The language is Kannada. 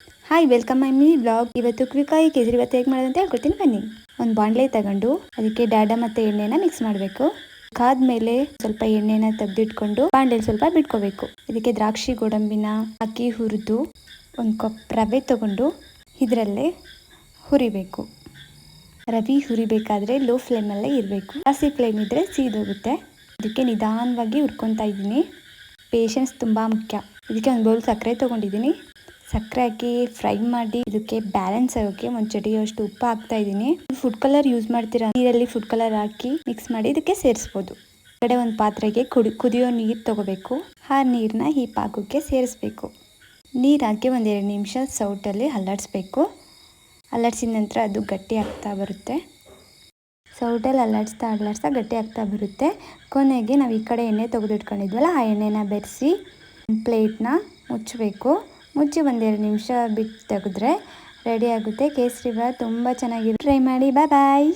ಹಾಯ್ ವೆಲ್ಕಮ್ ಮೈ ಮಿನಿ ಬ್ಲಾಗ್. ಇವತ್ತು ಕ್ವಿಕ್ಕಾಗಿ ಕೇಸರಿ ಬಾತ್ ಹೇಗೆ ಮಾಡೋದಂತ ಹೇಳ್ಕೊಡ್ತೀನಿ ಬನ್ನಿ. ಒಂದು ಬಾಣಲೆ ತಗೊಂಡು ಅದಕ್ಕೆ ಡಾಲ್ಡಾ ಮತ್ತು ಎಣ್ಣೆನ ಮಿಕ್ಸ್ ಮಾಡಬೇಕು. ಕಾದ್ಮೇಲೆ ಸ್ವಲ್ಪ ಎಣ್ಣೆನ ತೆಗೆದಿಟ್ಕೊಂಡು ಬಾಣಲೆಯಲ್ಲಿ ಸ್ವಲ್ಪ ಬಿಟ್ಕೋಬೇಕು. ಇದಕ್ಕೆ ದ್ರಾಕ್ಷಿ ಗೋಡಂಬಿನ ಹಾಕಿ ಹುರಿದು ಒಂದು ಕಪ್ ರವೆ ತಗೊಂಡು ಇದರಲ್ಲೇ ಹುರಿಬೇಕು. ರವೆ ಹುರಿಬೇಕಾದ್ರೆ ಲೋ ಫ್ಲೇಮಲ್ಲೇ ಇರಬೇಕು. ಜಾಸ್ತಿ ಫ್ಲೇಮ್ ಇದ್ದರೆ ಸೀದೋಗುತ್ತೆ. ಅದಕ್ಕೆ ನಿಧಾನವಾಗಿ ಹುರ್ಕೊತಾ ಇದ್ದೀನಿ. ಪೇಷನ್ಸ್ ತುಂಬ ಮುಖ್ಯ. ಇದಕ್ಕೆ ಒಂದು ಬೌಲ್ ಸಕ್ಕರೆ ತೊಗೊಂಡಿದ್ದೀನಿ. ಸಕ್ಕರೆ ಹಾಕಿ ಫ್ರೈ ಮಾಡಿ ಇದಕ್ಕೆ ಬ್ಯಾಲೆನ್ಸ್ ಆಗೋಕ್ಕೆ ಒಂದು ಚಿಟಿಕೆಯಷ್ಟು ಉಪ್ಪು ಹಾಕ್ತಾ ಇದ್ದೀನಿ. ಫುಡ್ ಕಲರ್ ಯೂಸ್ ಮಾಡ್ತೀರಾ, ನೀರಲ್ಲಿ ಫುಡ್ ಕಲರ್ ಹಾಕಿ ಮಿಕ್ಸ್ ಮಾಡಿ ಇದಕ್ಕೆ ಸೇರಿಸ್ಬೋದು. ಕಡೆ ಒಂದು ಪಾತ್ರೆಗೆ ಕುದಿಯೋ ನೀರು ತಗೋಬೇಕು. ಆ ನೀರನ್ನ ಈ ಪಾಕಕ್ಕೆ ಸೇರಿಸ್ಬೇಕು. ನೀರು ಹಾಕಿ ಒಂದು 2 ನಿಮಿಷ ಸೌಟಲ್ಲಿ ಅಲ್ಲಾಡಿಸ್ಬೇಕು. ಅಲ್ಲಾಡಿಸಿದ ನಂತರ ಅದು ಗಟ್ಟಿ ಆಗ್ತಾ ಬರುತ್ತೆ. ಸೌಟಲ್ಲಿ ಅಲ್ಲಾಡಿಸ್ತಾ ಗಟ್ಟಿ ಆಗ್ತಾ ಬರುತ್ತೆ. ಕೊನೆಗೆ ನಾವು ಈ ಕಡೆ ಎಣ್ಣೆ ತೆಗೆದಿಟ್ಕೊಂಡಿದ್ವಲ್ಲ, ಆ ಎಣ್ಣೆನ ಬೆರೆಸಿ ಪ್ಲೇಟ್ನ ಮುಚ್ಚಬೇಕು. ಮುಚ್ಚಿ 1-2 ನಿಮಿಷ ಬಿಟ್ಟು ತೆಗೆದ್ರೆ ರೆಡಿ ಆಗುತ್ತೆ ಕೇಸರಿ ಬಾತ್. ತುಂಬ ಚೆನ್ನಾಗಿರುತ್ತೆ. ಟ್ರೈ ಮಾಡಿ. ಬಾಯ್ ಬಾಯ್.